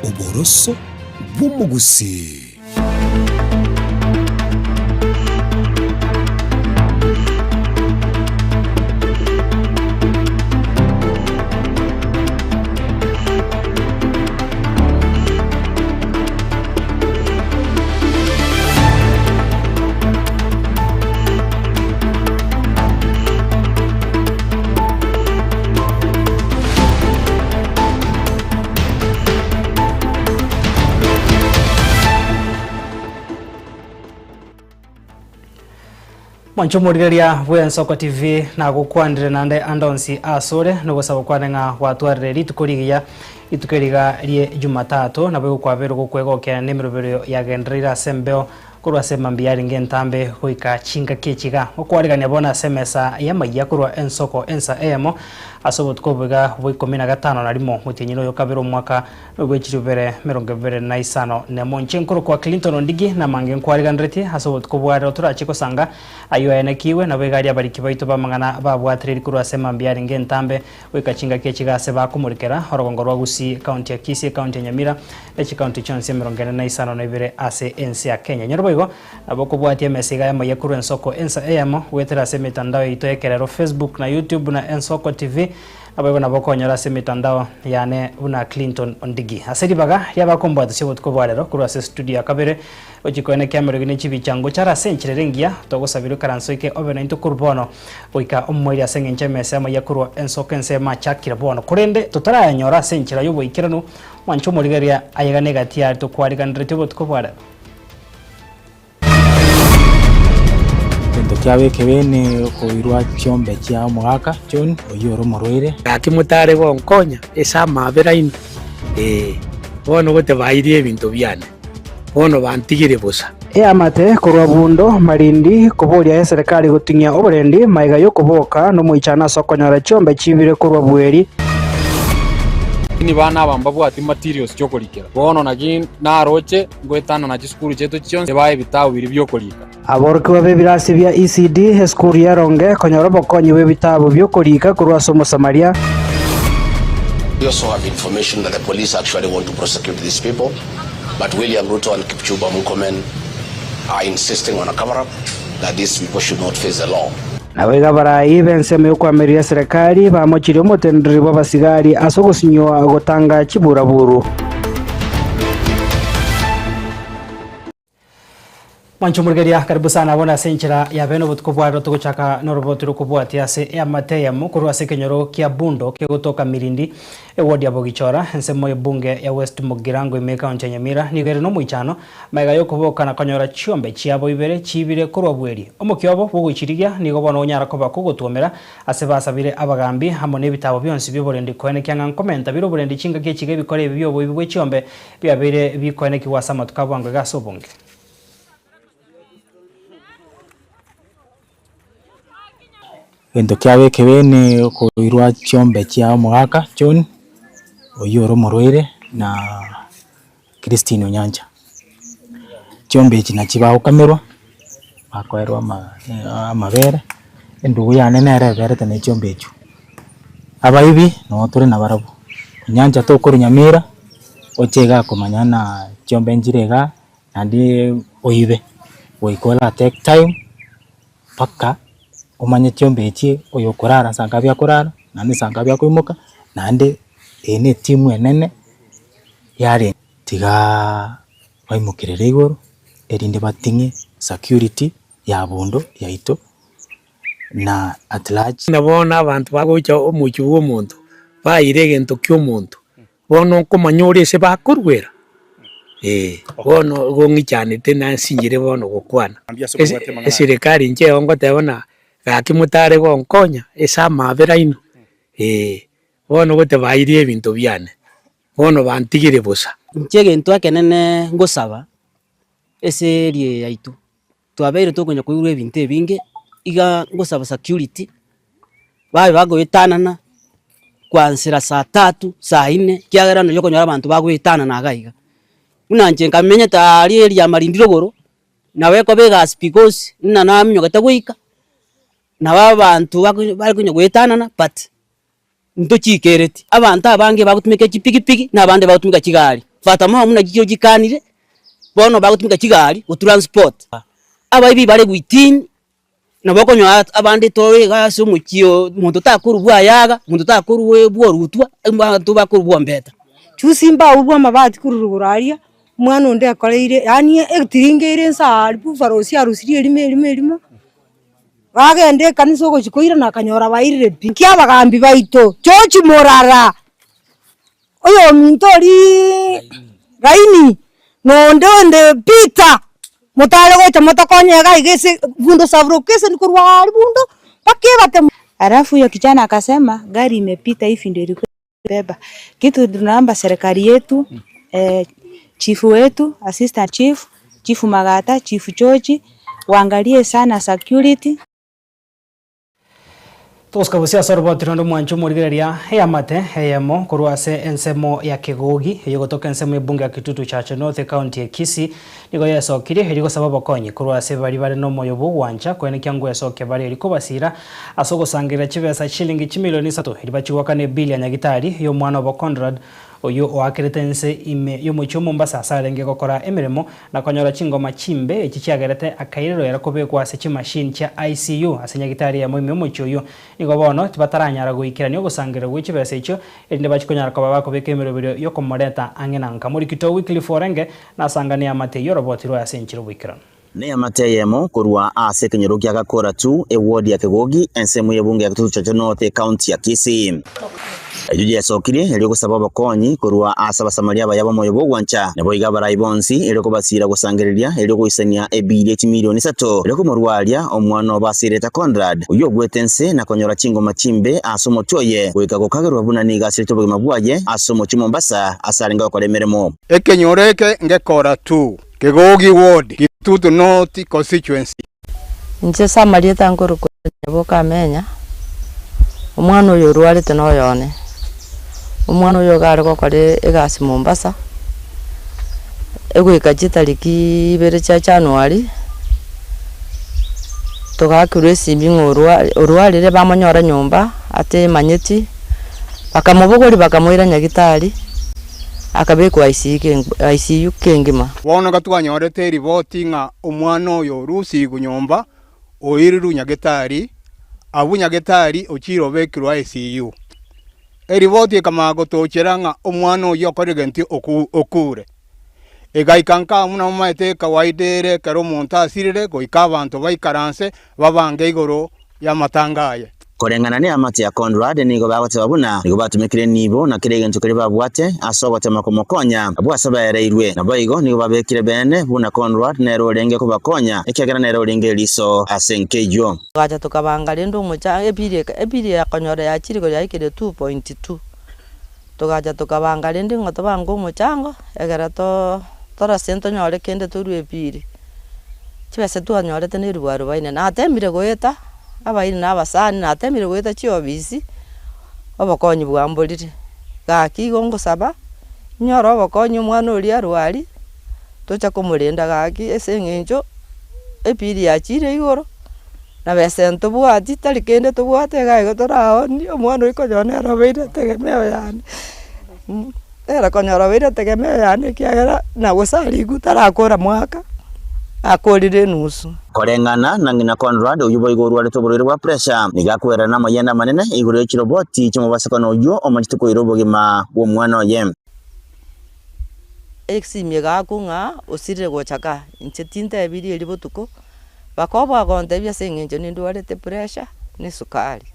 Oboroso bw'umugusi. Mwancho murigeria Ensoko TV na gukwandire nande andonsi asore no gusaba kwanenga watwarire ritukurigia itukeriga rie Jumatatu na bwe kwabero gukwegokera nemirobero ya gendrira sembeo kurwa sema mbiari ngentambe hoika chinga kechiga okwarigania bona semesa ya magia kurwa Ensoko ensa emo asobot kobuga bwe 15 na rimo mutinyino yo kabero mwaka gwechirubere 2025 ne monchenkuru kwa Clinton Ondigi na mangen kwariganreti asobot kobwara turachiko sanga ayo enekiwe na begari abariki baito bamangana babwatriri kurwa sema mbiari ngentambe hoika chinga kechiga se bakumurikera horogongo rwagusi county ya Kisii county ya Nyamira echi county chonse 2025 na ibere ase ensi ya Kenya nyarboigo aboko bwatie mesiga ya mayekuru Ensoko ensa emo wetera se mitandao itoekerero Facebook na YouTube na Ensoko TV abego naboko nyara se mitandao yane una Clinton Ondigi asedi baga yabakombo atsibot ko bwarero kurwa se studio akabere ochikoene kamera gine chibichango chara senchirengia togosabiro karansoike obena into kurbono oika omwiri asengenche mesa mayekuru Ensoko ensa machakira bono kurende totara nyora senchira yobo ikirano mwancho murigeria ayega negatia to kwariganrete bot ko bwarero Kyawe kebene koirwa chiombe chia mwaka John oyoro morwire akimutare gonkonya esa mabera ino bono gote bairie bintu byane bono bantigire busa amate korwa bundo marindi koboria serikali gotinya oburendi maiga yo koboka no muichana sokonyara chiombe chibire korwa bweri ni bana bamba bwati materials cyo kurikira bono nagi naroche gwetana na gisukuru cyeto cyonse baye bitabu biri byo kurika aborke babe birasi bya ECD school ya Ronge konyoro bokonyi we bitabu byo kurika kurwa somo Samaria. We also have information that the police actually want to prosecute these people, but William Ruto and Kipchumba Murkomen are insisting on a cover up that these people should not face the law. Nawega barayi benseme kwa meria serikali bamochiri omutenderi babasigari asogosinyo gotanga kiburaburu. Mwancho murigeria karibu sana bona senchira ya beno butukubwaro tuguchaka norobotiro kubwatia se ya mateya mukuru ase kenyoro kia bundo ke gotoka mirindi ward ya Bogichora ensemo bunge ya West Mugirango imeka onche Nyamira nigere no muichano maiga yo kuboka na konyora chiombe chiabo ibere chibire kurwa bweri omukyobo buguchirigia nigo bono onyara koba kugotumera ase basabire abagambi hamwe nebitabo byonsi byoborendi kwene kyanga komenta biro borendi chinga kechige bikore byobo bibwe chiombe byabire bikwene kiwasama tukabwango gasobunge. Endo kyawe kebene koirwa chiombe chia mwaka John oyoro morwire na Christine Onyanja chiombe china chibaho kamerwa akoerwa amabere endugu yane nere berete ne chiombe chu abaibi no turi na barabo Onyanja to kuri Nyamira ochega komanyana chiombe njirega andi oibe oikola take time paka umanye chiombe echi oyo kurara sanga bya kurara nande sanga bya kwimuka nande ene timu enene yare tiga baimukirere igoro erinde batinge security ya bondo yaito na at large nabona abantu bagocha omuchu w'omuntu bayire gento ky'omuntu bono komanyore se bakorwera bono gongichane tena sinjire bono gokwana serikali nje ongo tebona akimutare gonkonya esa mabera ino bono gote bairie bintu byane bono bantigire busa nchege ntu akenene ngosaba ese rie yaitu twabeire tokonya kuirwe bintu binge iga ngosaba security bae bagoyetanana kwansira saa 3 saa 4 kyagera no yokonyora abantu bagoyetanana agaiga unanje nkamenya tari eri marindiro goro nawe ko bega because nna namyo gatagwika na babantu bari kunya gwetanana but ndo chikereti abantu abange bagutumika chipikipiki nabande bagutumika chigari fatama muna gikyo gikanire bono bagutumika kigari o transport abayibi bare gwitin na bakonyo abandi towe gaso mukio muntu takuru bwayaga muntu takuru we bworutwa abantu bakuru bwombeta chusimba ubwa mabati kururuguraria mwana onde akoreire yani etiringeire nsa bufarosi arusiri elimo bagende kanisa go chikoira na kanyora bairire pinki abagambi baito chochi morara oyo mintori gaini no ndonde pita mutale gocha motakonyega igese bundo savro kese nikurwali bundo pakebate. Alafu hiyo kijana akasema gari imepita hivi ndio ilikuwa beba kitu. Tunaomba serikali yetu chifu wetu, assistant chief, chifu Magata, chifu George waangalie sana security. Toska busia sorbo tirondo mwancho murigeria ya mate heyemo kuruase ensemo ya Kigogi yogotoka ensemo ebunge ya Kitutu Church North County ya Kisii nigo yasokire herigo sababu konyi kuruase bari no moyobo wancha kwene kyangu yasoke bari eriko basira asogo sangira chibesa shilingi 1 milioni 3 eribachiwaka ne bilia nyagitari yo mwana wa Conrad oyo wakiritense ime yo mucho Mombasa sarenge gokora emiremo na konyora chingoma chimbe echichiagerete akairero yarakobe kwa sechi machine cha ICU asenyagitari ya moime mucho yo nigo bono tibataranyara guikira niyo gusangira gwichibesa icho ende bachikonyara kwa bako bekemero birio yo komoreta angena nkamuri kito weekly forenge na sangania mate yo robotiro ya senchiro bwikira ne amate yemo kurwa ase kenyoro kya gakora tu eward ya Kigogi ensemo yebunge ya Kitutu Church North County ya Kisii. Ejuji yasokire elio kusababa konyi kurwa asaba samaria bayaba moyobo gwancha nebo igabara ibonsi elio kubasira gusangiriria elio kuisania ebili 1 milioni 3 elio kumurwalia omwana basireta Conrad uyo gwetense na konyora chingo machimbe asomo toye kuika gukagirwa bunani gasirito bwimabwaje asomo Mombasa asaringa kwa lemeremo ekenyoreke ngekora tu Kigogi ward Kitutu North constituency nje samaria tangoro ko boka menya omwana uyo rwalite no yone omwana uyo gariko kare egasi Mombasa egwika chitariki 2 cha January tugakirwe simbingo urwalire bamonyora nyumba ate manyeti bakamubugori bakamwira nyagitari akabekwa ICU kengima wono gatwanyorete riboti nga omwana uyo rusigu nyumba oiriru nyagitari abunyagitari ochiro bekirwa ICU eriboti kamago tocheranga omwana uyo akorigenti okure egaikanka muna maite kawaidere karo montasirire goika abantu baikaranse babange igoro ya matangaye korengana ne amate ya Conrad nigo bagote babuna nigo batumikire nibo na kirege kiri babwate asogote makomokonya abwasaba yareirwe na bayigo nigo babekire bene buna Conrad nero lenge kubakonya ekegera nero lenge liso asenkejo gacha tukabangale ndo mucha ebiri ya konyora ya chirigo ya ikire 2.2 tugacha tukabangale ndi ngoto bango muchango egera to tora sento nyore kende turu ebiri chibese tu anyorete ni ruwaru baine na atemire goeta abaini nabasani natemire gweta chiobisi obokonyi bwambolire gaki gongo saba nyoro obokonyi mwana uri arwari tocha kumurenda gaki esengenjo epiri yachire igoro na besento bwati talikende tubwate gaiko torao ni omwana uri konyone robeire tegemeo yani era konyora robeire tegemeo yani kiagera na gusari gutarakora mwaka akorire nusu korengana na ngina Conrad uyubo igoro ali toborere wa pressure nigakwera na mayenda manene igoro chiroboti chimubasa kono uyo omachituko irobogima wo mwana oye eximye gakunga osire gochaka inchetinta ebiri eri botuko bakobwa gonte bya sengenje ni ndwarete pressure ni sukari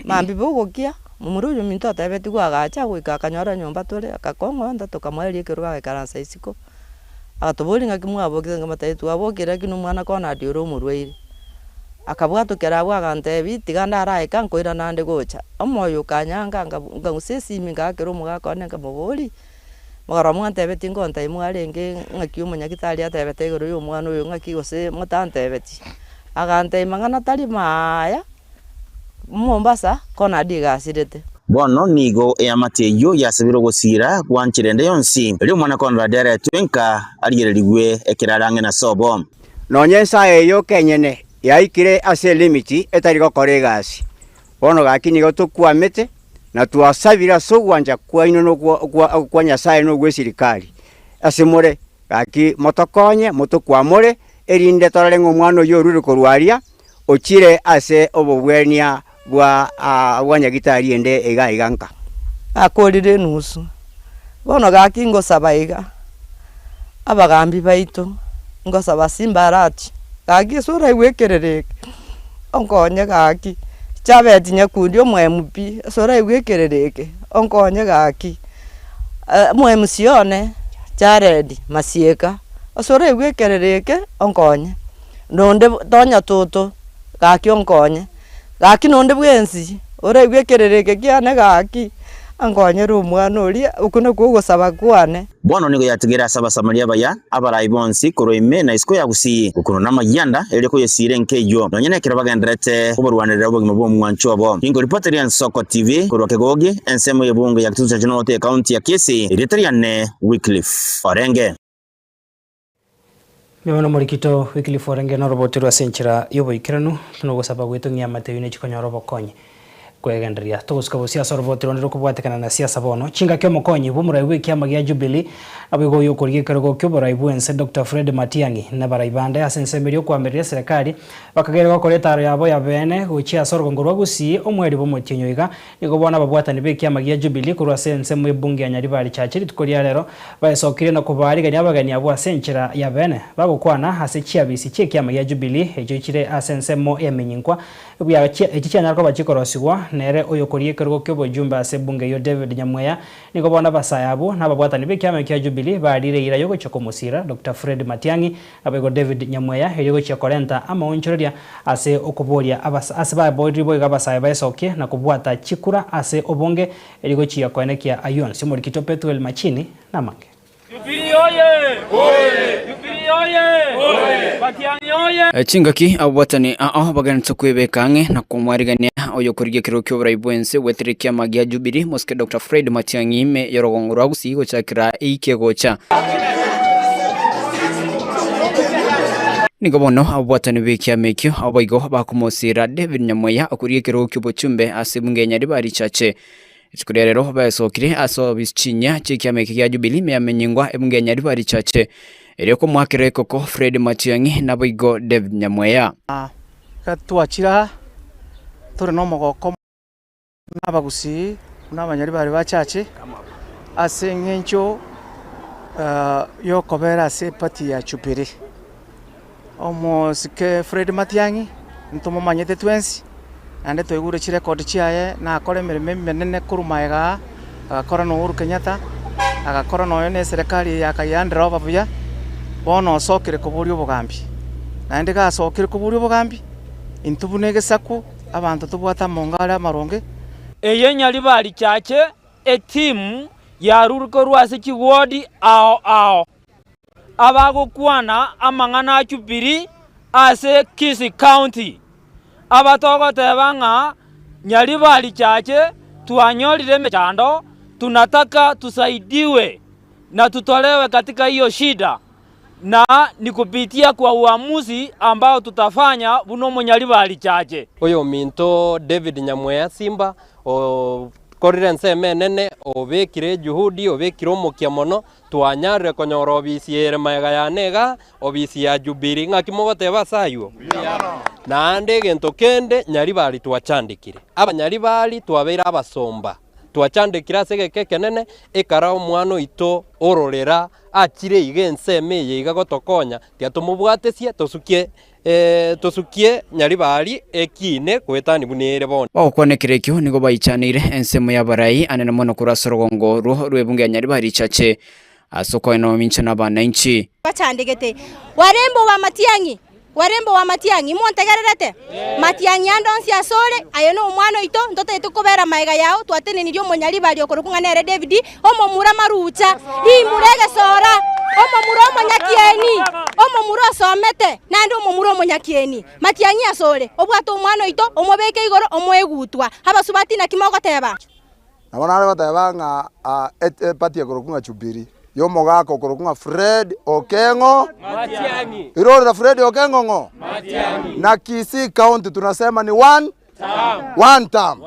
mambi bogokia mumurujo minto atabeti gwagacha gwika kanyora nyumba tole akakongo nda tokamweli kirwa karansa isiko akatobolinga kimwabogeza ngamataitu abogera kinu mwana kona adioro murweire akabwatukera bwagante bitiganda araika nkoira nande gocha omoyo kanyanga ngusesi minga kero mugakone ngamuboli magara mwante beti ngonta imwarenge ngakiumo nyakitali atebete igoro yo mwana uyo ngakigose mutante beti agante mangana tali maya Mombasa kona diga sirete bono nigo eyamate yo yasabiro gusira kwanchirende yonsi eli mwana Conrad era twenka aligererigwe ekirarange na sobo nonyensa eyo kenyene yaikire ase limiti etari gokora egasi bono gaki nigo tukwamete na twasabira sogwanja kwa ino no kwa Nyasaye no gwe sirikali asimure gaki motokonye mutukwamure erinde torarenga omwana oyo ruri korwaria ochire ase obobwenia bwa Nyagitari ende iganka akorire nusu bono gaki ngosaba iga abagambi baitu ngosaba simbarati gaki sura igwekerereke onkonye gaki chabeti nyakundi omwemupi sura igwekerereke onkonye gaki mwemusione charedi masieka sura igwekerereke onkonye nonde tonya toto gaki onkonye gaki nonde bwensi ora igwekerereke kiane gaki angonyera omwana oria ukuna kugusaba kwane bono nigo yatigira saba samaria baya abarai bonsi koroime na isko ya gusi ukuno na mayanda eriko yesire nkeyo nonyene kirabagenderete kubarwanirira obugimo bwo mwancho abo ingo reporter ya Soko TV korwa Kegogi ensemo yebunge ya kituza kinote county ya Kisii Eritreane Wycliffe Orenge Mwana Morikito Wycliffe Orenge no robotirwa senchira yobo ikiranu tunogusaba gwitungia mateyune chikonyoro bokonye kwegenderia tugusuka siasa robotiro ndiro kubwatekana na siasa bono chinga kyo mokonyi bumurai w'ikiama gya Jubilee abigo yo kurige kargo kyo borai bwense Dr. Fred Matiang'i na barai bande asensemerio kwambirira serikali bakagerwa koretaro yabo ya bene guchia sorgo ngorwa gusi omweri bomotinyo iga nigo bona babwatani b'ikiama gya Jubilee kurwa sense mu bunge ya Nyaribari chachiri tukoria rero bayesokire no kubari ganya bagani abo asenchira ya bene bagukwana hasechia bisi chikiama gya Jubilee ejo chire asense mo emenyinkwa bya echichanya narko bachikorosigwa nere oyo korie kergo kyobo jumba ase bunge yo David Nyamweya niko bona basayabo nababwatani b'ikiama kya Jubilee barire ira yogo chokomusira Dr. Fred Matiang'i abego David Nyamweya yogo chokorenta ama onchoria ase okuboria ase ba boyri boy gabasaya baesoke na kubwata chikura ase obonge erigo chia konekia ayon simori kito Petuel Machini na mange Jubilee oye oye Jubilee oye oye Matiang'i oye chingaki abwatani baganitse kwebekange na kumwarigania oyo kurige kiro kyo braibwense wetrikia magia Jubilee moske Dr. Fred Matiang'i me yorogongora gusigo chakira ikegocha Nigobono abwatani bekia mekyo abaygo bakumosira David Nyamweya akuriye kiro kyo bochumbe asibunge Nyaribari chache Chikuria rero bayesokire aso bischinya chikiame kya Jubilee me amenyingwa ebunge Nyaribari chache eriko mwakire koko Fred Matiang'i naboigo David Nyamweya katwachira tore no mogoko nabagusi n'abanyaribari bachache ase ngencho yo kobera ase pati ya Jubilee omosike Fred Matiang'i ntomo manyete twensi ande toigure chire record chiaye na akore mirime menene kurumaega agakora no Uhuru Kenyatta agakora no yone serikali ya Kayandra babuya bono sokire kuburio bugambi na ndega sokire kuburio bugambi intubunege saku abantu tubwata mongara maronge eye Nyaribari chache etimu ya ruruko rwase kiwodi ao abagukwana amangana a Jubilee ase Kisii County abatogo tebanga Nyaribari chache tuanyorire mechando tunataka tusaidiwe na tutolewe katika hiyo shida na ni kupitia kwa uamuzi ambao tutafanya buno Nyaribari chache oyo minto David Nyamweya Simba o korire nseme nene obekire juhudi obekire omokia mono twanyarire konyora obisi ere maega ya nega obisi ya Jubilee ngakimogoteba sayo na ande gento kende Nyaribari twachandikire abanyaribari twabeira abasomba twachandikira ase keke nene ekara omwana ito ororera achire igenseme yiga gotokonya tiatumubwatesie tosukie Nyaribari ekine kwetani bunere bono bakwanekire kyo nigo bayichanire ensemo ya barai anene mono kurasorogongo rwebunge Nyaribari chache asoko eno mincha na bananchi bachandegete warembo wa Matiang'i montegererete Matiang'i andonsi asore ayo no omwana ito ntote tukobera maega yao twatene niryo Nyaribari okorokunga nere David omomura marucha imurege sora omomura omonyakieni omomura somete nandi omomura omonyakieni Matiang'i asore obwato omwana ito omobeke igoro omwegutwa abasubati na kimogoteba nabona ari batebanga pati ekorokunga Jubilee yo mogako korokunga Fred Okengo Matiang'i irora Fred Okengo Matiang'i na Kisii County tunasema ni 1 One term.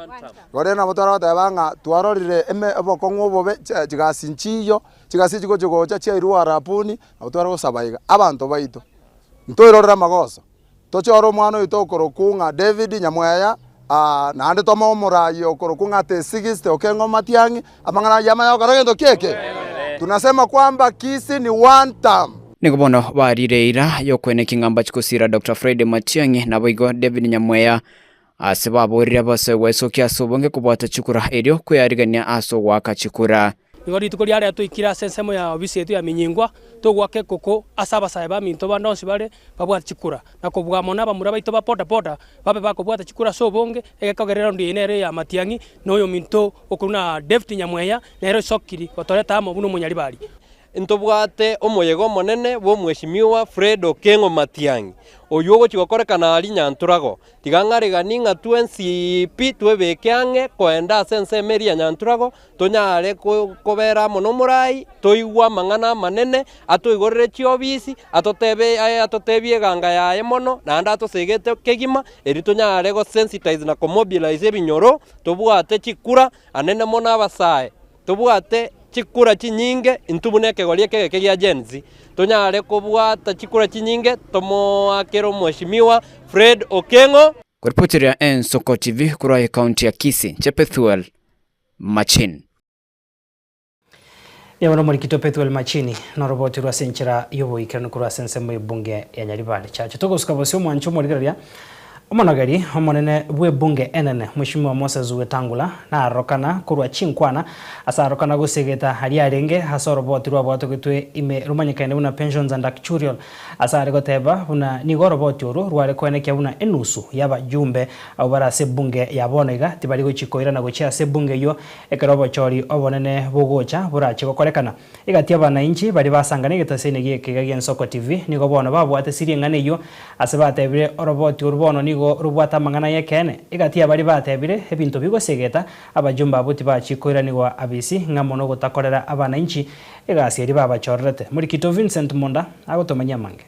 Gore na botara tabanga twarorire eme bokongo bobe chigasinchiyo chigasichiko chigocha chiairu arapuni abotara gusabaiga abantu baito. Ntoirorera magoso. Tochoro mwana ito okorokunga David Nyamweya na ande toma omurayo okorokunga te 60 okengo Matiang'i amangana yama yao karagendo keke. Tunasema kwamba Kisii ni one term. Nikubono barire ira yokwene kingamba chikusira Dr. Fred Matiang'i na boigo David Nyamweya asebabورire bose wesokia sobonge kubwata chikura erio kweyarigania aso waka chikura igori tukuri ari atwikira sensemo ya obisi yetu ya minyingwa tugwake koko asaba saiba minto bandonsi bare babwata chikura na kubwa mona bamura baito ba poda babe bakubwata chikura sobonge egekagerera ndi inere ya Matiang'i noyo minto okuna David Nyamweya nero sokiri gotoreta amo buno munyari bari ntobwate omoyego monene bo mweshimiwa Fred Okengo Matiang'i oyugo chigokorekana ali Nyanturago tigang'aregani ng'atu NCP twebekeang'e koenda sense meri ya Nyanturago tonyare kobera mono murai toigwa mang'ana manene atoigorere chiobisi atotebie ganga yaye mono nanda atosegete kegima eri tonyare go sensitize na mobilize binyoro tobwate chikura anene mona abasae tobwate chikura chinyinge intubuneke golie kege gya Genzi tonyare kubwata chikura chinyinge tomo akero mweshimiwa Fred Okengo Kuripotira Ensoko TV kurai kaunti ya Kisii Chepethuel Machin Yabona muri Pethuel Machini na roboti rwa senchira yobo ikano kura sensemo ibunge ya Nyaribale chacho togosuka bose omwancho muri garia Omonagari omonene bwe bunge enene Mheshimiwa Moses Wetangula na arokana kurwa chinkwana asa arokana gusegeta hali arenge hasoro botirwa bwato gitwe ime rumanyikane una pensions and actuarial asa arigoteba una nigoro botiro rware kweneke una enusu yaba jumbe abara se bunge yabonega tibari gochikoira na gochia se bunge yo ekerobo chori obonene bogocha burache gokorekana igatia bana inchi bari basangane gitasene gieke Ensoko TV nigo bona babwate siriengane yo ase batebire oroboti urbono nigo rubwata mangana yekene igatia bari batebire ebintu bigosegeta abajumba abuti bachikoira nigo abisi ngamono gotakorera abana inchi igasi eri babachorrete muri Kito Vincent Monda agotomanya mange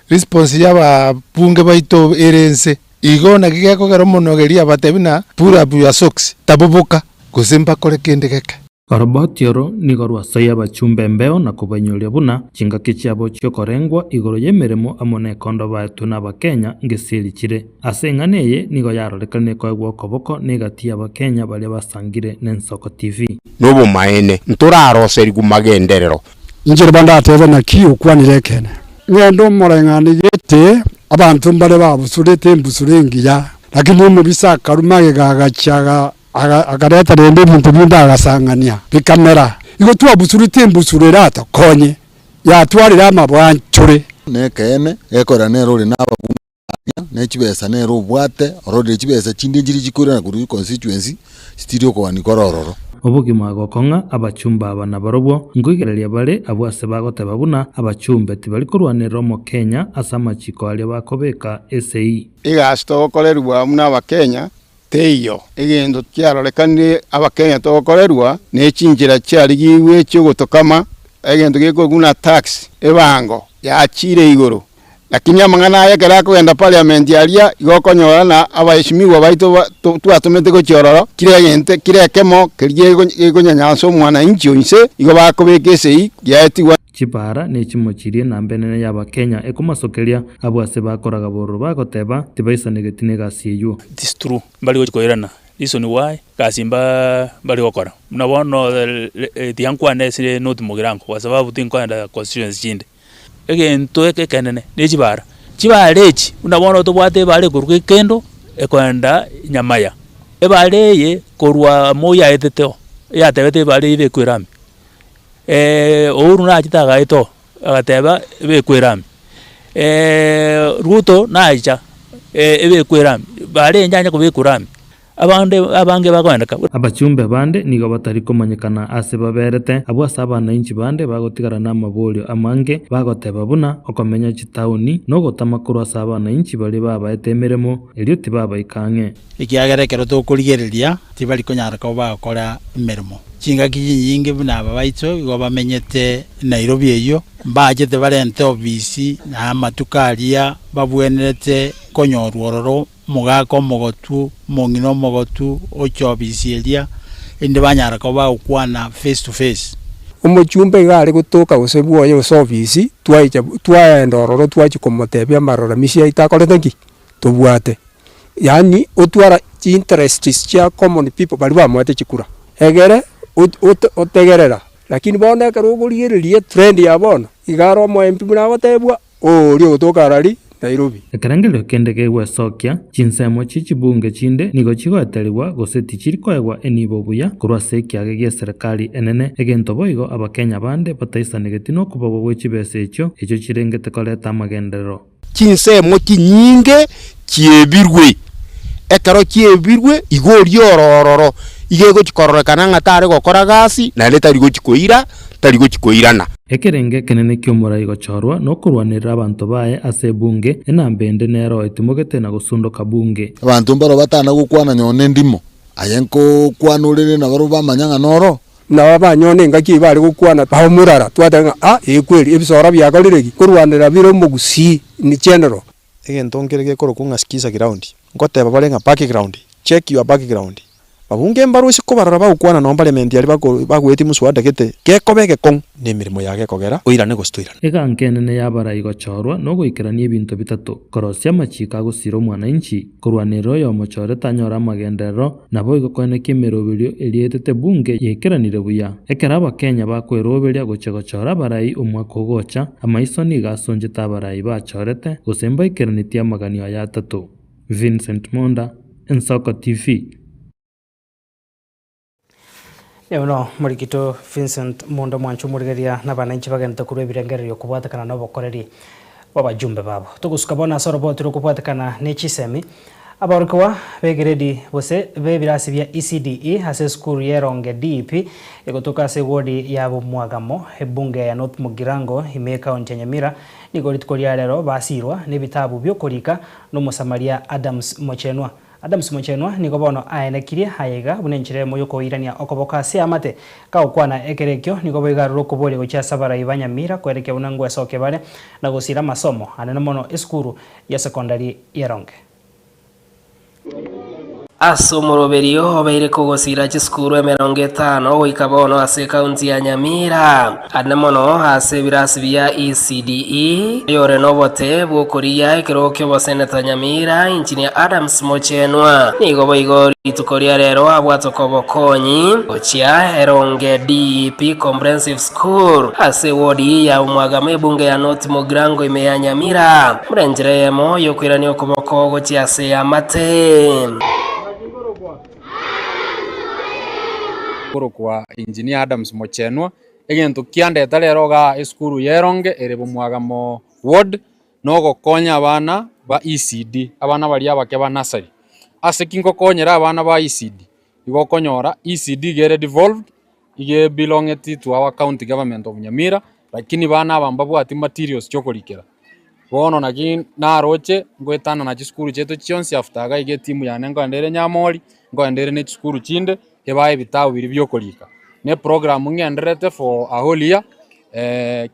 response yaba bunge baito erense igona gigeko gero monogeria batebina pura buya socks tabubuka kusimba kore kendegeke Korobotioro nigorwa saya bachumbe mbeo na kubanyolia buna chinga kichabo chokorengwa igoro yemeremo amone kondo batu na bakenya ngesili chire asenganeye nigo yarorekane kwa gwokoboko negatia bakenya bale basangire n'Ensoko TV nobo maene nturaroseri gumagenderero injire banda atebe na kiu kwanire kene ngendo morengani yete abantu mbale babusurete mbusurengiya lakini mu bisaka rumage gagachaga agareta rende muntu binda agasangania bikamera igo tuwa busurite mbusurera atakonye yatwarira amabwanchure nekene ekora nero ri nabagumya nechibesa nero bwate orode chibesa chindi njiri chikura na kuri constituency stirio kwa nikorororo obugima gokonga abachumba abana barobwo nguigereria bale abwase bagoteba buna abachumbe tibali kurwanira mu Kenya asama chiko ali bakobeka SAE igasto gokorerwa muna abakenya teyo egendo kyarorekane abakenya tokorerwa nechinjira cyarigiwe cyo gutokama egendo giko guna tax ebango yachire igoro lakini amangana ayagera kwenda parliament yalia igokonyora na abaheshimiwa baito twatumete ko chororo kiregente kirekemo kirigonyanya mwana inchi onse igo bakobeke sei yaetiwa Chipara ni chimochirie na mbenene yaba Kenya ekumasokeria abwase bakoraga boro bagoteba tibaisanegetine gasiyo This true bali gochikoirana reason why kasimba bali gokora mnabono tiankwane sire not mugirango kwa sababu tinkwenda constituency chinde egento ekekenene ni chibara chibarechi unabono tobwate bale kuruke kendo ekwenda nyamaya ebaleye korwa moya eteteo yatebete bale ibe kwirami ouru na chitaga ito agateba ebe kwirami Ruto na aija ebe kwirami bare njanya ko be kwirami abange bakwandaka abachumbe bande nigo batari komanyekana ase baberete abwasa abana inchi bande bagotigara na mabolio amange bagoteba buna okomenya chitauni no gotamakuru asa abana inchi bali babaetemeremo elio tibaba ikange ikiagerekero tukurigereria tibali konyara ko bakora imeremo chingaki nyingi buna babaito igo bamenyete Nairobi eyo mbajete barente obisi na matukaria babwenerete konyorwororo mugako mogotu mongino mogotu ochobisi elia inde banyara ko bakwana face to face umuchumbe gari gutuka gusebuo yo service twaenda ororo twachikomotebia marora misia itakoretangi tubwate yani utwara interests cia common people bali bamwete chikura egere utegerera lakini bona karugurigererie trend ya bona igaro mo MP muna gotebwa ori gutuka rari Nairobi ekarangelo kende kewe sokya chinsemo chichibunge chinde nigo chigoeteriwa goseti chirikoegwa enibo buya kurwase kiage serikali enene egento boigo abakenya bande bataisanegeti no kubogo gwechibese echo chirengete koleta amagenderero chinsemo chinyinge chiebirwe ekaro chiebirwe igori orororo igego chikororekana ngatare gokora gasi na leta rigo chikoira tarigo chikoirana ekerenge kenene kyomora igochorwa no kurwanira abantu bae ase bunge enambende nero etimogete na gusundoka bunge abantu mbaro batana gukwana nyone ndimo ayenko kwanurire na baro bamanyanga noro na babanyone ngaki bari gukwana bahomurara twatanga ekweli ebisora byagaliregi kurwanira biro mugusi ni general egentongerege korokunga skisa ground ngoteba balenga background check your background babunge mbaru isikubarora bagukwana no parliament yali bagweti muswada gete gekobege kon nemirimo yage kogera oirane gostwirana egankenene yabara igochorwa no goikerania ebinto bitatu korosia machika gusiro mwananchi kurwaniro yo mochore tanyora magenderero nabo igokone kimerobirio elietete bunge yekeranire buya ekera abakenya bakweroberia gochegochora barai omwaka ogocha amaisoni gasonje tabarai bachorete gusemba ikeranitia maganio ya tatu Vincent Monda Ensoko TV. Eno murikito Vincent Monda mwanchu murigeria na bananchi bagenda kurwe birengererio kubwatakana no bokoreri babajumbe babo tugusukabona sorobotiro kubwatakana nechisemi abarukwa begeredi bose bebirasi bya ECDE hase skuru yeronge DP egotoka se wodi ya Bumwagamo ebunge ya North Mugirango ime county Nyamira nigori tukoria rero basirwa nebitabu byo korika no Musamaria Adams Mochenwa nigo bono aenekirie haiga bunenchire moyo koirania okoboka se amate ka okwana ekerekyo nigo boigaruro kubori gocha sabara ibanyamira kwereke unangwe soke bare na gusira masomo anene mono eskuru ya secondary yeronge Asomoroberio obeire kugosira chiskuru emeronge 5 goikabono ase county ya Nyamira anemono ase birasi bya ECDE yore nobote bwokoria ekirokyo boseneta Nyamira engineer Adams Mochenwa nigo boigo itukoria rero abwatokobokonyi ochia eronge DP comprehensive school ase wodi ya Umwagame bunge ya North Mugirango ime ya Nyamira murenjeremo yokwirania okoboko gochia ase amate kwa engineer Adams Mochenwa egento kiandeta rero ga eskuru yeronge ere Bumwagamo ward no gokonya abana ba ECD abana bari abake ba nursery ase kingo konyera abana ba ECD igokonyora ECD gere devolved ige belonged to our county government of Nyamira lakini bana abamba bwati materials chokorikera bono nagi naroche ngwetana na chiskuru cheto chionsi after ga ige timu ya nengo ndere Nyamori ngo ndere ne chiskuru chinde kebaye bitabu biri byokorika ne program ngenderete for a whole year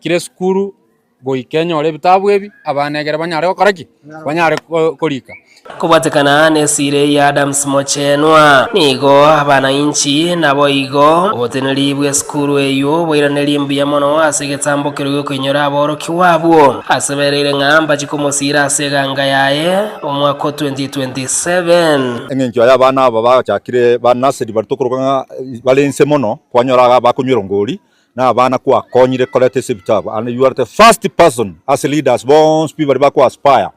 kire skuru goikenya ole bitabu ebi abanegere banyare okoraki banyare korika kubatekana nesire ya Adams Mochenwa nigo abananchi nabo igo oboteneri bwe skuru eyo boiraneri mbiya mono asegetambo kiryo kwenyora aboro kiwabwo aseberere ngamba chikomosira aseganga yaye omwaka 2027 engenjo ya bana aba bachakire banasedi baritokorwa balense mono kwanyora bakunywira ngori na bana kwa konyire kolete sebitaba and you are the first person as leaders bonds people bako aspire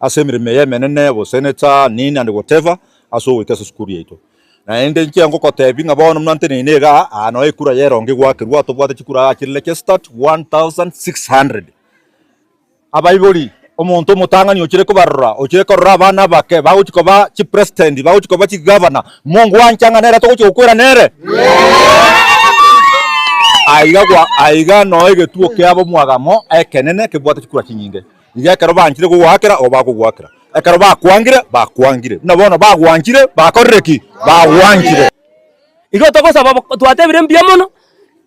asemire meye menene bo senator nini and whatever aso wekesa skuru yeto na ende nkiango kotebi ngabona mnante nega ano ekura yeronge gwakirwa to bwate chikura akirele start 1600 abayiboli omonto mutangani okire kubarura okire korora bana bake bawuchikoba chi president bawuchikoba chi governor mongo wanchanga nera to kukwera nere aiga no egetuo kiabo Mwagamo ekenene kebwate chikura kinyinge igekero banchire gugwakira obakugwakira ekero bakwangire nabona bagwanchire bakorreki bagwanchire igo togosaba twatebire mbia mono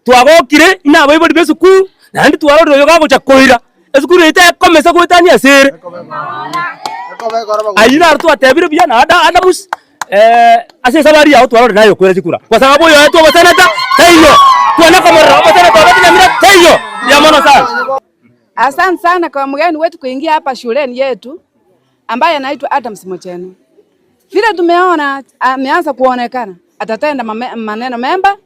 twagokire ina baibori besuku nandi twarorero yoga gocha koira esukuru ite komesa gwetania sere ayira twatebire bia na ada bus ase sabari yao twarorero nayo koira chikura kwa sababu yo yetu wasenata tayo tuana kama wasenata watina tayo ya mono sana. Asante sana kwa mgeni wetu kuingia hapa shuleni yetu ambaye anaitwa Adams Mocheno. Vile tumeona ameanza kuonekana atatenda maneno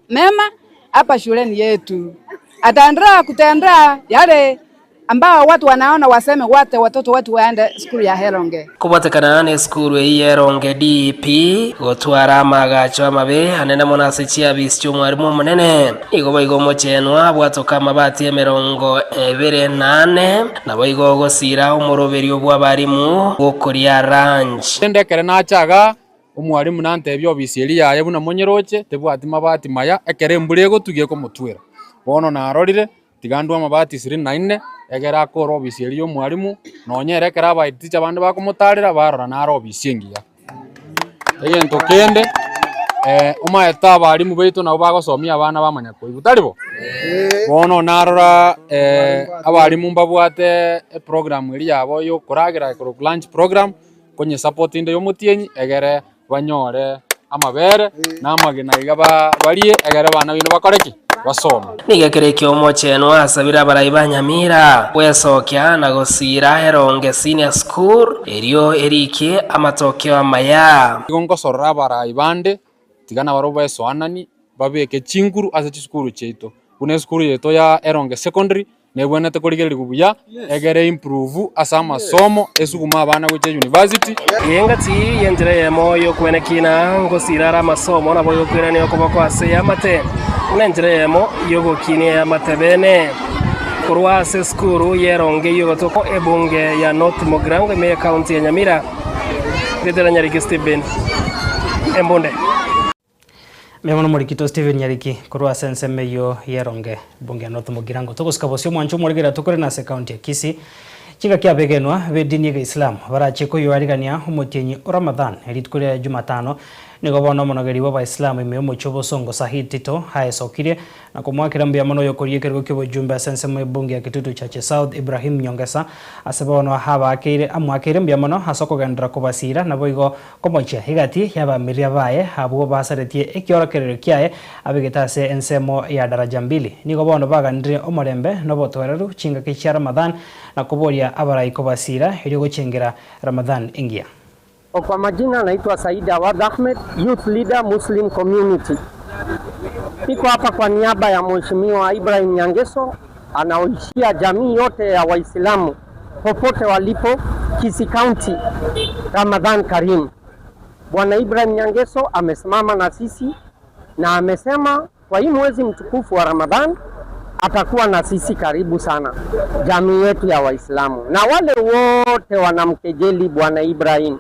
mema hapa shuleni yetu. Ataendelea kutendea yale ambao watu wanaona waseme wote watoto wetu waende skuru ya Heronge. Kubatekana ne skuru ya Heronge DP gotwara magacho amabe anene monase chia bisyo mwarimu munene igo baigo Mocheno abwatoka mabati emerongo 28 na baigo gosira umuroberi obwabarimu gokoria ranch ndekere nachaga umwarimu nantebyo obisieri yaye buna monyeroche tebwati mabati maya ekere mbure gotugie ko mutwera bono narorire tigandwa mabati 24 egera ko obisieri yo mwarimu nonyerekera abaiticha abande bakomutarira barora naro obisiengia egento kende umaeta abarimu baitu nabo bagosomia abana bamanya koibu taribo bono narora abarimu mbabwate program eri yabo yo koragira ko lunch program konye support inde yo mutienyi egere banyore amabere namagena igaba barie egere bana bino bakoreki basoma nigekerekyo Mocheno asabira barayi banyamira wesokya na gosira Heronge Senior School erio erike amatokeo amaya igongo sorra barayi bande tigana baroba esoanani babeke chinguru ase chiskuru cheito une skuru yeto ya Heronge Secondary nebwene tekorigereri kubuya egere improve asa masomo esuguma abana goche university yengati yenjere yemo yo kwenekina ngosirara masomo na boyo kwirane okoboko ase yamate nenjere yemo yogo kine yamate bene kurwa ase skuru Heronge yogo toko ebunge ya North Mogrango me county ya Nyamira ndetera Nyariki Steven Embonde Memono morikito Steven Nyariki kurwa senseme yo Heronge bunge North Mogirango togosika bosyo mwancho morigera tukore na se county ya Kisii chiga kia begenwa be dini ya Islam baracheko yo arigania umutenyi Ramadan elitukore Jumatano nigo bono monogeri wa Islam imeo mochobo songo sahitito haesokire na kumwakira mbia mono yokorie kergo kibo jumba senseme bunge ya Kitutu Chache South Ibrahim Nyongesa asebono haba akire amwakire mbia mono hasoko gandra kubasira na boigo komoche higati yaba miria bae habuo basaretie ekiora kerero kiae abigetase ensemo ya daraja 2 nigo bono bagandire omorembe no botwereru chinga kichara Ramadan na kuboria abarai kubasira ili gochengera Ramadan ingia. Kwa majina naitwa Saida Awad Ahmed, Youth Leader Muslim Community. Niko hapa kwa niaba ya Mheshimiwa Ibrahim Nyangeso, anaoishia jamii yote ya Waislamu popote walipo Kisii County. Ramadhan Karim. Bwana Ibrahim Nyangeso amesimama na sisi na amesema kwa hii mwezi mtukufu wa Ramadhan atakuwa na sisi karibu sana jamii yetu ya Waislamu. Na wale wote wanamkejeli Bwana Ibrahim,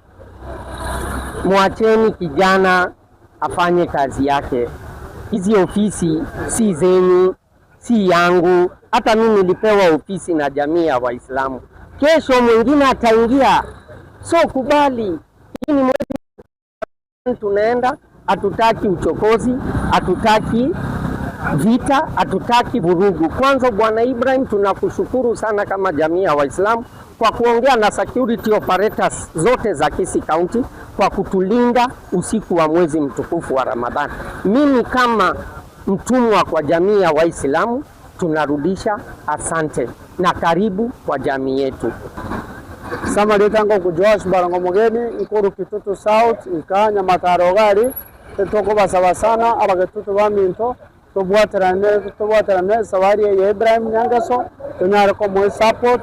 mwacheni kijana afanye kazi yake. Hizi ofisi si zenyu, si yangu. Hata mimi nilipewa ofisi na jamii ya Waislamu. Kesho mwingine ataingia. So kubali. Hii ni mwezi tunaenda, hatutaki uchokozi, hatutaki vita, hatutaki vurugu. Kwanza Bwana Ibrahim, tunakushukuru sana kama jamii ya Waislamu kwa kuongea na security operators zote za Kisii County kwa kutulinda usiku wa mwezi mtukufu wa Ramadhan. Mimi kama mtumwa kwa jamii ya Waislamu tunarudisha asante na karibu kwa jamii yetu. Sama letango kujosh barango mogeni ikuru Kitutu South ikanya matarogari toko basaba sana abagetutu baminto tobwaterane sawari ya Ibrahim Nyangeso tunyara ko mo support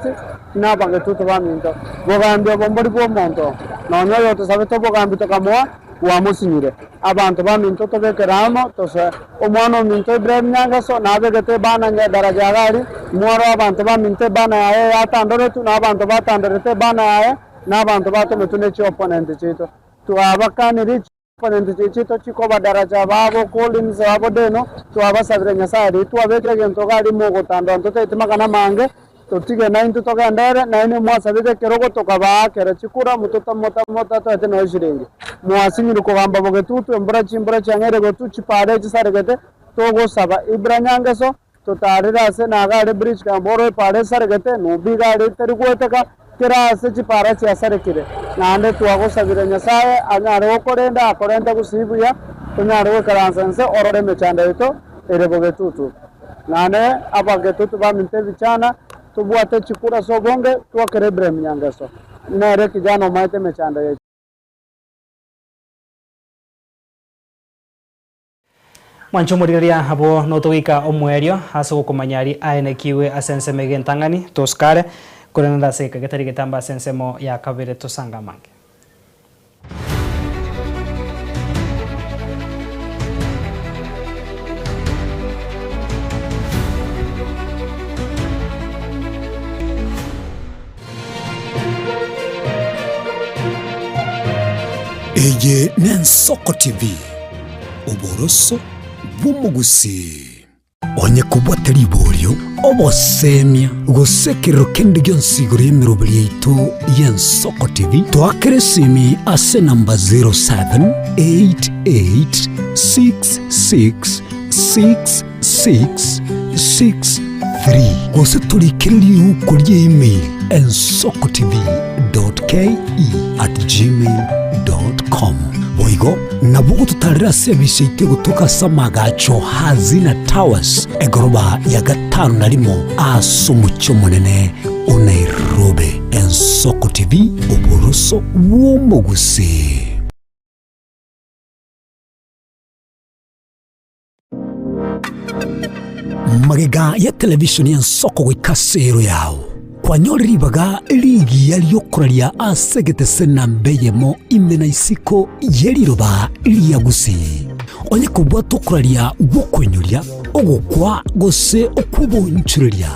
na bagetutu baminto bogambye bombori bo monto nonyo yoto sabe to bogambye to kamwa wa musinyire abantu baminto to bekeramo to se omwana minto Ibrahim Nyangeso na begete bana nya daraja gari mwaro abantu baminto bana ya atandore tu na abantu batandorete bana ya na abantu batomutune chi opponent chito tu abakani rich opponent chito chiko badaraja babo Collins abo deno tu abasabire nyasari tu abekere gento gari mo gotando ntote itimaka na mange tutige na into togendere na ine mwasabite kirogo tukabaa kera chikura mututa mota twete no shiringi mwasinyiri kugamba bogetutu embura cyangere gotu chipade chisaregete togo saba ibranyangeso tutarira se nagare bridge kamboro pade saregete nubigare terigoteka kira se chipara chiasarekire nande tuago sabire nyasaye anyare okorenda akorenda gusibuya tunyare okaransanse orore mechanda ito ere bogetutu nane abagetutu baminte bichana tubuate chikura sobonge tuakere brem nyangeso nere kijana maite mechanda yetu. Mwanchumuriria habo notowika omwerio hasa gukumanyari aene kiwe asense megentangani toskare kurenda seka getari getamba sensemo ya kabere tosanga mange. Eye Nensoko TV Oboroso bw'umugusi onye kubwatari iboryo obosemia gusekero kendi gyonsigoro y'emirobiri yaitu y'Ensoko TV twakeresimi ase namba 0788666663 gose turikiriri ukuri email ensokotv.ke@gmail.com boigo nabugo tutarira service ite gutuka samagacho Hazina Towers egoroba ya gatanu narimo asumucyo munene Nairobi. Ensoko TV oboroso bw'umugusi. Magega ya televisioni Ensoko gwikasero yawo kwanyoribaga ligi yaliyokuralia asegete sena mbeyemo imena isiko yeliroba liyagusi onye kubwa tokuralia gukwenyuria ogukwa gose okubunchuria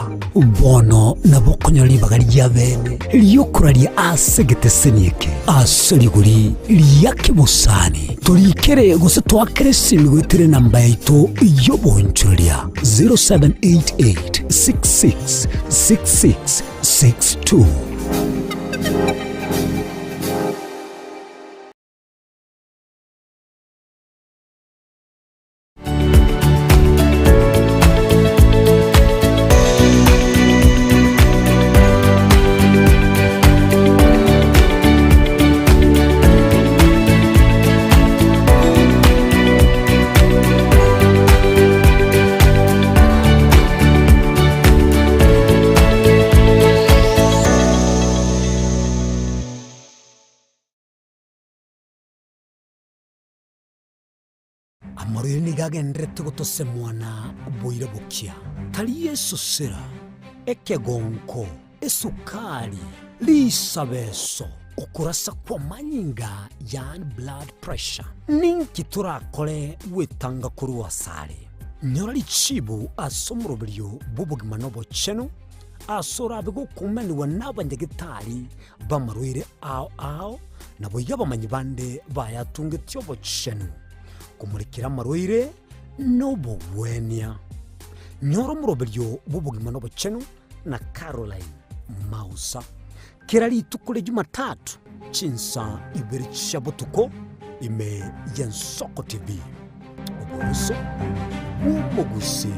bono nabokonyoribaga lyabene liyokuralia asegete senieke aseriguri liyakibusani tolikere gose twakere simigwitire namba yaito yobunchuria 0788666662. Amaruni gagendrete gotose mwana boire bokia tari Yesu sera ekegonko esukari lisabeso ukurasa kwa manyinga yani blood pressure ninki turakore wetanga kuri wasare nyorali chibu asomurobiryo bubugima nobo cheno asora bigo kumeni wanabanyegitari bamarwire ao nabo yabamanyi bande bayatunge tyobo cheno kumurikira marwire nobo wenia nyoro murobiryo bubugima nobo cheno na Caroline Mausa kirali tukule Jumatatu chinsa ibiri chabutuko ime Ensoko TV oboroso umugusi.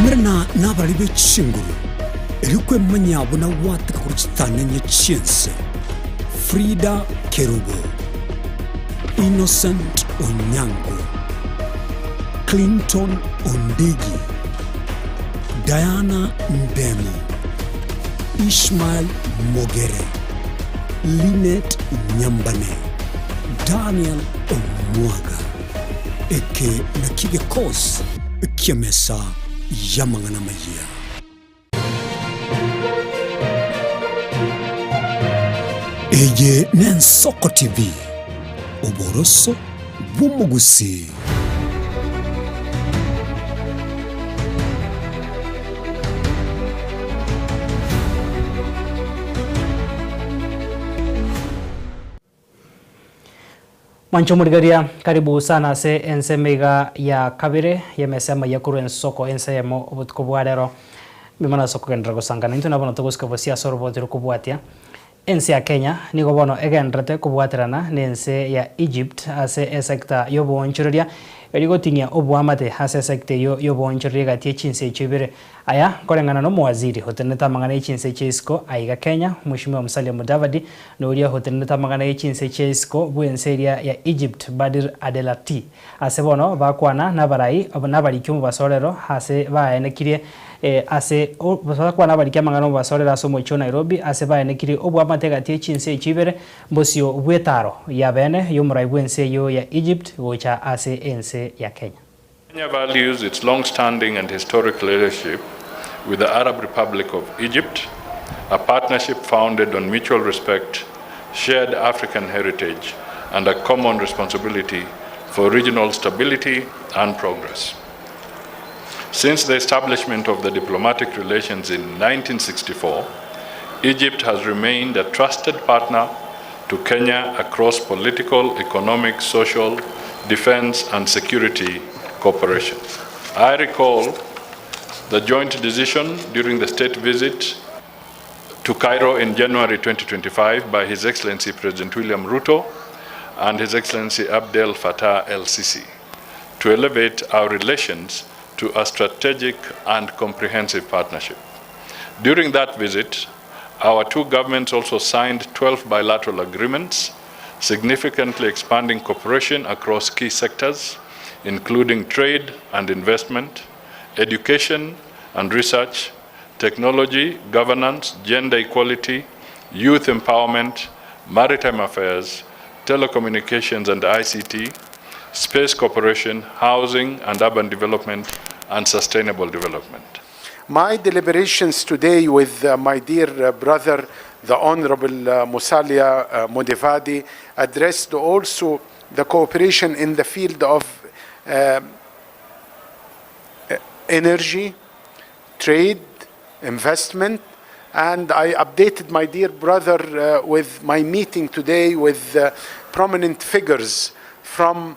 Mrena nabaribe chinguru elikwe manyabo na wataka kuchitanya chinse Frida Kerubo, Innocent Onyango, Clinton Ondigi, Diana Ndemo, Ishmael Mogere, Linet Nyambane, Daniel Omwaga, eke nakige kos kiamesa yamangana maya. Eye Nensoko TV oboroso bw'umugusi. Mwancho Murigaria, karibu sana se ensemega ya kabire yemesema yakuru ensoko ensemo obutko mimana soko gendra gusangana into nabona togoska bosia sorbo tiro kubwatia ense ya Kenya nigo bono egendrate kubwatirana nense ya Egypt ase sector yobonchiria erigotinia obwamate ase sector yobonchiria gatie chinse chibere aya korengana no mwaziri hoteneta mangana chinse chesko aiga Kenya Mheshimiwa Musalia Mudavadi noria hoteneta mangana chinse chesko bwenseria ya Egypt Badir Adelati ase bono bakwana nabarai abonabari kyomu basorero ase baenekirie ase basakwa nabarikia mangano basorera somo cyo Nairobi ase baenekiri obwamate gatie chinse chibere mbosio bwetaro ya bene yomurai bwense yo ya Egypt gocha ase ense ya Kenya. Kenya values its long-standing and historic relationship with the Arab Republic of Egypt, a partnership founded on mutual respect, shared African heritage, and a common responsibility for regional stability and progress. Since the establishment of the diplomatic relations in 1964, Egypt has remained a trusted partner to Kenya across political, economic, social, defense, and security cooperation. I recall the joint decision during the state visit to Cairo in January 2025 by His Excellency President William Ruto and His Excellency Abdel Fattah el-Sisi to elevate our relations to a strategic and comprehensive partnership. During that visit, our two governments also signed 12 bilateral agreements, significantly expanding cooperation across key sectors, including trade and investment, education and research, technology, governance, gender equality, youth empowerment, maritime affairs, telecommunications and ICT, space cooperation, housing and urban development, and sustainable development. My deliberations today with my dear brother, the Honorable Musalia Mudavadi, addressed also the cooperation in the field of energy, trade, investment, and I updated my dear brother with my meeting today with prominent figures from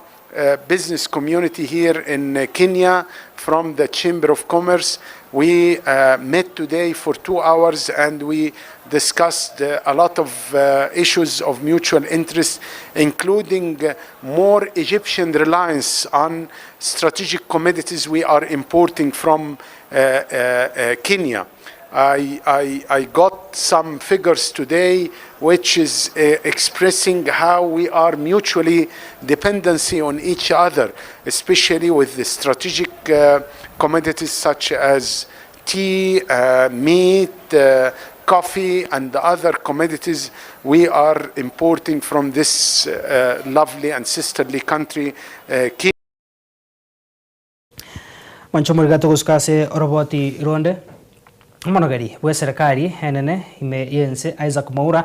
business community here in Kenya, from the Chamber of Commerce. We met today for 2 hours and we discussed a lot of issues of mutual interest, including more Egyptian reliance on strategic commodities we are importing from Kenya. I got some figures today which is expressing how we are mutually dependency on each other, especially with the strategic commodities such as tea, meat, coffee, and other commodities we are importing from this lovely and sisterly country, Kenya. Manchomurigato guskase roboti ronde monogari bwe serikali enene ime yense Isaac Mwaura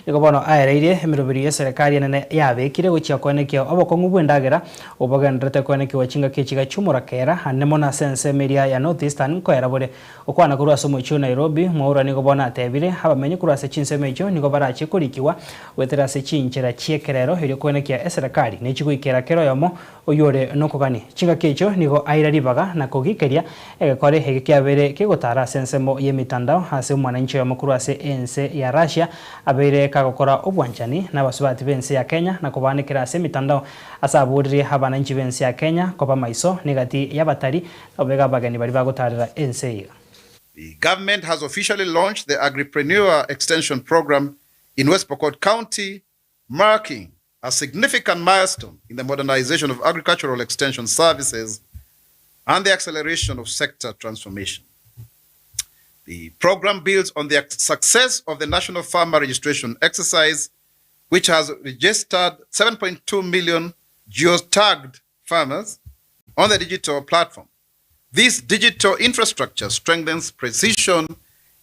niko bono aereire emirobiri ya serikali enene yabekire guchia kwenekio obokongu bwendagera obagendrete kwenekio chinga kichiga chumura kera anemo na sense media ya Northeastern ko erabore okwana kurwa somo chu Nairobi. Mwaura niko bona atebire abamenye kurwa se chinse mejo niko barachi kurikiwa wetera se chinchera chiekerero iri kwenekia serikali nechigo ikera kero yomo oyore nokogani chinga kicho niko airaribaga na kogikeria egekore hegikiabere kigotara sense mo yemitandao hase mwananchi wa mukuru ase ense ya Russia abere kagokora obwanchani na basubati bense ya Kenya na kubanikira ase mitandao asaburirie abananchi bense ya Kenya koba maiso negati yabatari obega bagani bari bagotarira ense. The government has officially launched the Agripreneur Extension Program in West Pokot County, marking a significant milestone in the modernization of agricultural extension services and the acceleration of sector transformation. The program builds on the success of the National Farmer Registration Exercise, which has registered 7.2 million geotagged farmers on the digital platform. This digital infrastructure strengthens precision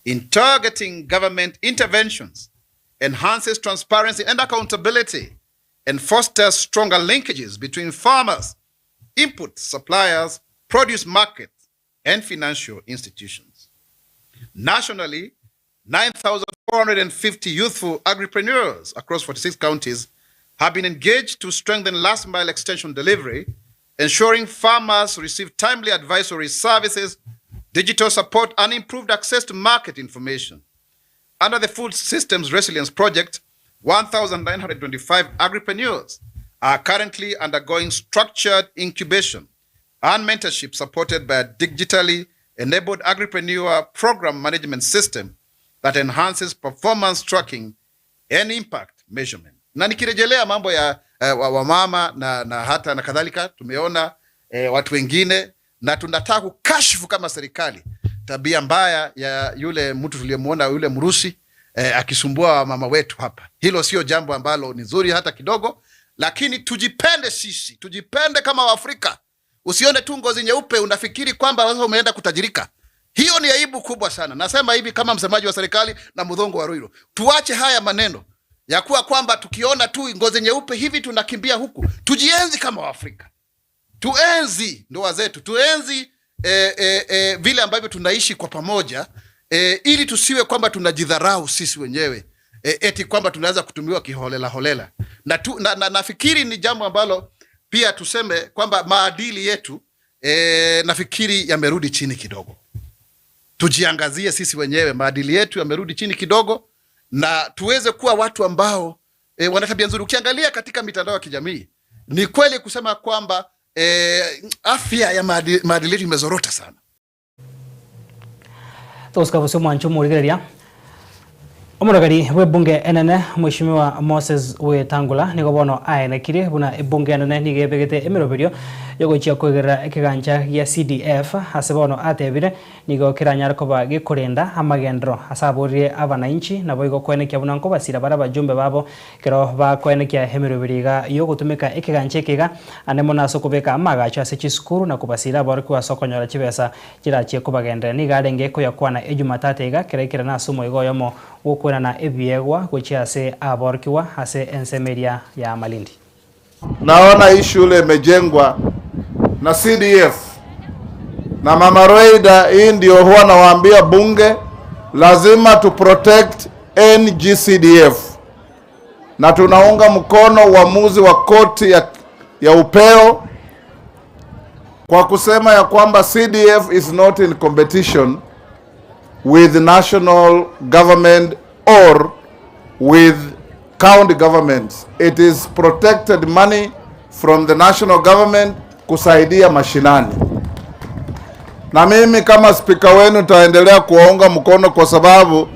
in targeting government interventions, enhances transparency and accountability, and fosters stronger linkages between farmers, input suppliers, produce markets, and financial institutions. Nationally, 9,450 youthful agripreneurs across 46 counties have been engaged to strengthen last mile extension delivery, ensuring farmers receive timely advisory services, digital support, and improved access to market information. Under the Food Systems Resilience Project, 1,925 agripreneurs are currently undergoing structured incubation and mentorship supported by a digitally enabled agripreneur program management system that enhances performance tracking and impact measurement. Na nikirejelea mambo ya wamama na hata na kadhalika, tumeona watu wengine, na tunataka kukashifu kama serikali tabia mbaya ya yule mtu tuliyemuona, yule Mrusi akisumbua mama wetu hapa. Hilo sio jambo ambalo ni nzuri hata kidogo, lakini tujipende sisi, tujipende kama Waafrika. Usione tu ngozi nyeupe unafikiri kwamba sasa umeenda kutajirika. Hiyo ni aibu kubwa sana. Nasema hivi kama msemaji wa serikali na Muthongo wa Ruiru. Tuache haya maneno ya kuwa kwamba tukiona tu ngozi nyeupe hivi tunakimbia huku. Tujienzi kama Waafrika. Tuenzi ndoa zetu, tuenzi vile ambavyo tunaishi kwa pamoja, ili tusiwe kwamba tunajidharau sisi wenyewe, eti kwamba tunaweza kutumiwa kiholela holela. Na nafikiri ni jambo ambalo pia tuseme kwamba maadili yetu nafikiri yamerudi chini kidogo. Tujiangazie sisi wenyewe, maadili yetu yamerudi chini kidogo, na tuweze kuwa watu ambao wana tabia nzuri. Ukiangalia katika mitandao ya kijamii, ni kweli kusema kwamba afya ya maadili yetu imezorota sana. Toskabuso mwanchu murigeria omuragari we bunge enene Mheshimiwa Moses Wetangula nigo bono aenekire buna bunge enene nigebegete emeroberio yogochia kwegera ekiganja ya CDF hasebono atebire nigo kiranyara koba gikurenda amagendro asaburie abananchi nabo igo kwenekia buna nko basira bara bajumbe babo kero ba kwenekia emeroberiga yo gutumika ekiganja kiga anemo naso kubeka amagacho ase chisukuru na kubasira bari kwa sokonyora chibesa kirachie kubagendera nigarenge ko yakwana ejumatate iga kirekira naso moigo yomo wokwena na ebiegwa gochia se aborkiwa ase ensemeria ya Malindi. Naona hii shule imejengwa na CDF na Mama Roida. Hii ndio huwa nawaambia bunge lazima tu protect NGCDF, na tunaunga mkono uamuzi wa koti ya upeo kwa kusema ya kwamba CDF is not in competition with the national government or with county governments. It is protected money from the national government kusaidia mashinani. Na mimi kama spika wenu taendelea kuwaunga mkono, kwa sababu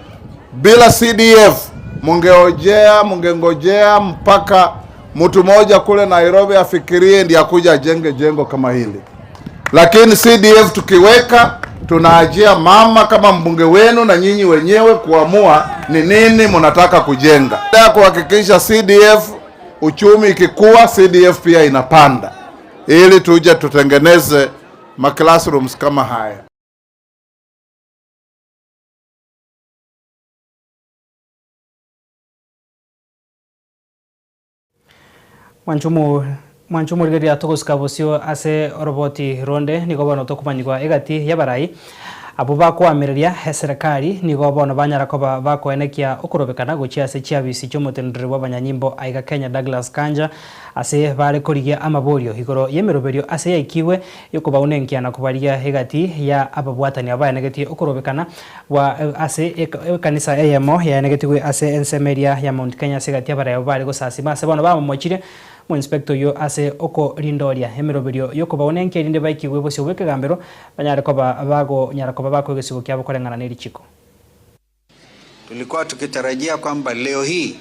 bila CDF mungengojea mpaka mtu moja kule Nairobi afikirie ndiye akuja ajenge jengo kama hili. Lakini CDF tukiweka, tunaajia mama kama mbunge wenu na nyinyi wenyewe kuamua ni nini mnataka kujenga. Kuhakikisha CDF uchumi ikikua, CDF pia inapanda, ili tuje tutengeneze classrooms kama haya. Mwanchumu rigeria togoskabosio ase roboti ronde nigo bono tokumanyigwa egati yabarai abo bakwamireria serikali nigo bono banyara koba bakwenekia okurobekana gochia ase chiabisi chomotendere w'abanyanyimbo aiga Kenya Douglas Kanja ase bare korigia amaborio igoro yemeroberio ase yaikiwe yokuba unenkiana kubaria egati ya ababwatani abaenegetie okurobekana wa ase kanisa AMO ya negetigwe ase ensemeria ya Mount Kenya segati abare bare gosasima ase bono bamochire mu inspector yo ase oko rindoria emeroberio yokuba unenkia rinde baikiwe bose wekegambero banyara koba bago nyara koba bako gesigo kyabo korengana neri chiko. Tulikuwa tukitarajia kwamba leo hii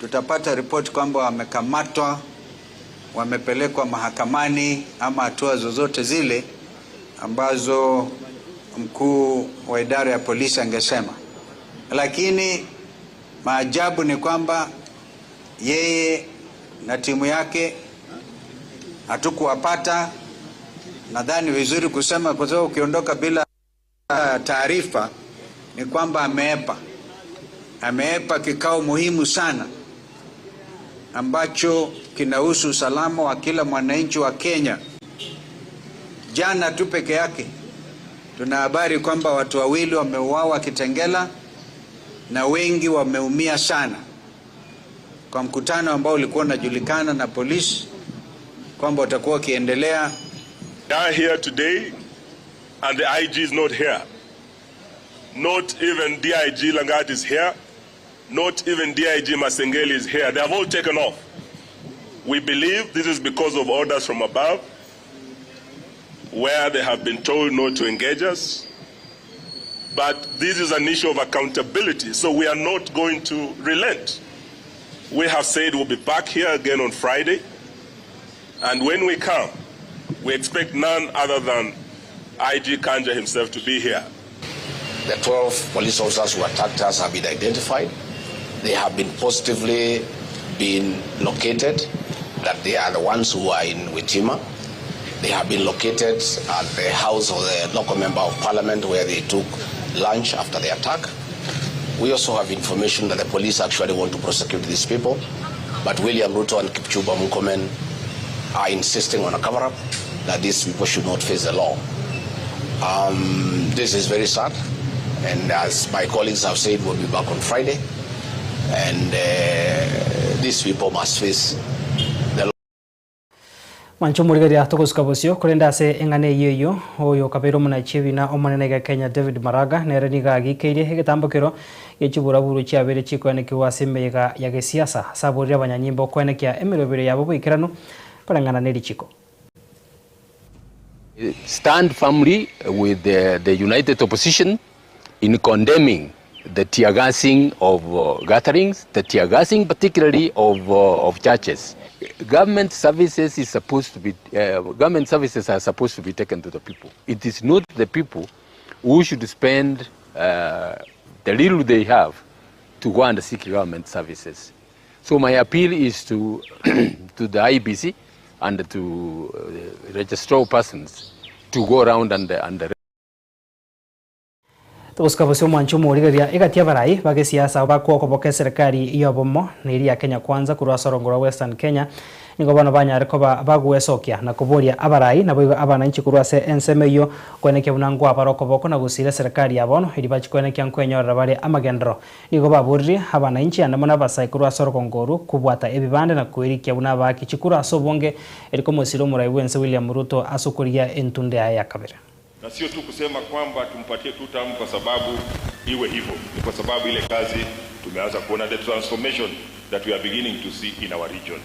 tutapata ripoti kwamba wamekamatwa, wamepelekwa mahakamani ama hatua zozote zile ambazo mkuu wa idara ya polisi angesema. Lakini maajabu ni kwamba yeye na timu yake hatukuwapata. Nadhani vizuri kusema, kwa sababu ukiondoka bila taarifa ni kwamba ameepa kikao muhimu sana ambacho kinahusu usalama wa kila mwananchi wa Kenya. Jana tu peke yake tuna habari kwamba watu wawili wameuawa Kitengela na wengi wameumia sana. kwa mkutano ambao ulikuwa unajulikana na polisi kwamba utakuwa ukiendelea. They are here today and the IG is not here. Not even DIG Langat is here. Not even DIG Masengeli is here. They have all taken off. We believe this is because of orders from above, where they have been told not to engage us. But this is an issue of accountability, so we are not going to relent. We have said we'll be back here again on Friday, and when we come, we expect none other than IG Kanja himself to be here. The 12 police officers who attacked us have been identified. They have been positively been located, that they are the ones who are in Witima. They have been located at the house of the local member of parliament where they took lunch after the attack. We also have information that the police actually want to prosecute these people, but William Ruto and Kipchumba Murkomen are insisting on a cover-up, that these people should not face the law. This is very sad, and as my colleagues have said, we'll be back on Friday, and these people must face the law. Manchumurigeria tukuskabusio kurenda se engane yeyo oyo kabero muna chibina omanenega Kenya David Maraga nereniga gikeire hegetambukiro yechibura buru cyabere chikwane kiwasemega ya gesiasa saburira abanyanyimbo kwenekia emirobere yabo bwikirano parangana neri chiko. Stand firmly with the united opposition in condemning the tear gassing of gatherings, the tear gassing particularly of churches. Government services is supposed to be government services are supposed to be taken to the people. It is not the people who should spend the little they have to go and seek government services. So my appeal is to to the IBC and to registrar persons to go around and Tuskabusio manchumurigeria igatia barai bage siasa bakwo koboke serikali yobomo niri ya Kenya Kwanza kurwa sorongora Western Kenya nigo bana banya rekoba bagwesokia na kuboria abarai na boigo abana nchi kurwa se ensemeyo kweneke bunangwa baroko boko na gusira serikali yabono iri bachikweneke ankwenyorera bare amagendro nigo baburri abana nchi andamona basai kurwa sorongoro kubwata ebibande na kuirikia buna baki chikura sobonge eriko musiro murai wense William Ruto asukuria entunde ya kabere. Na sio tu kusema kwamba tumpatie tu tamu kwa sababu iwe hivyo, ni kwa sababu ile kazi tumeanza kuona the transformation that we are beginning to see in our region.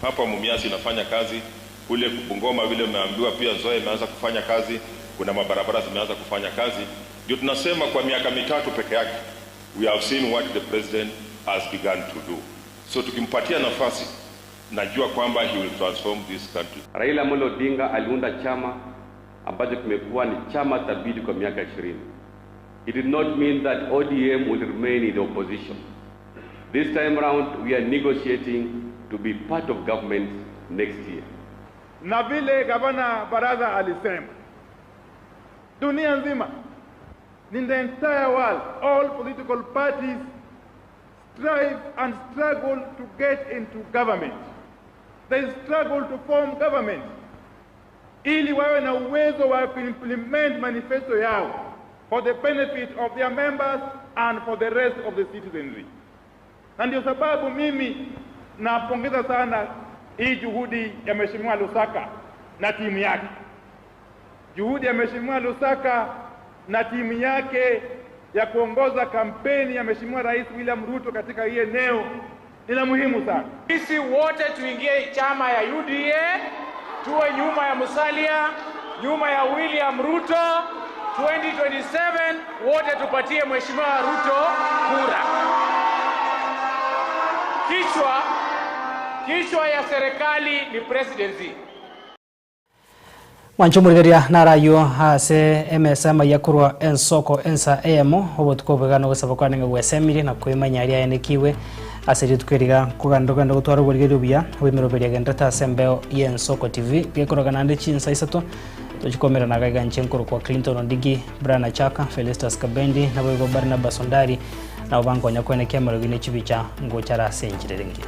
Hapa Mumias inafanya kazi, kule Bungoma vile umeambiwa pia Nzoia imeanza kufanya kazi, kuna mabarabara zimeanza kufanya kazi. Ndio tunasema kwa miaka mitatu peke yake we have seen what the president has begun to do. So tukimpatia nafasi najua kwamba he will transform this country. Raila Amolo Odinga aliunda chama ambacho kimekuwa ni chama thabiti kwa miaka 20. It did not mean that ODM will remain in the opposition. This time around we are negotiating to be part of government next year. Na vile gavana Baraza alisema, dunia nzima, in the entire world, all political parties strive and struggle to get into government. They struggle to form government ili wawe na uwezo wa implement manifesto yao for the benefit of their members and for the rest of the citizenry. Na ndio sababu mimi napongeza sana hii juhudi ya Mheshimiwa Lusaka na timu yake. Juhudi ya Mheshimiwa Lusaka na timu yake ya kuongoza kampeni ya Mheshimiwa Rais William Ruto katika hii eneo ni la muhimu sana. Sisi wote tuingie chama ya UDA, tuwe nyuma ya Musalia, nyuma ya William Ruto. 2027 wote tupatie Mheshimiwa Ruto kura. Kichwa ya serikali ni presidency. Manchumurigeria narayo hase MSM yakurwa ensoko ensa emo obotko begano gusabakwana ngwesemire na kwimanya ari ayenekiwe asiri tukiriga kugandoganda gutwara burigerio bya wemeroberia gendata sembeo yensoko TV gekoroga nande chinsa isato tuchikomera na gaiga nchenkuru kwa Clinton Ondigi, Brana Chaka, Felicitas Kabendi na Boygo Barnabas Ondari na ubango nyakwene kemero gine chibicha ngochara senjirengia.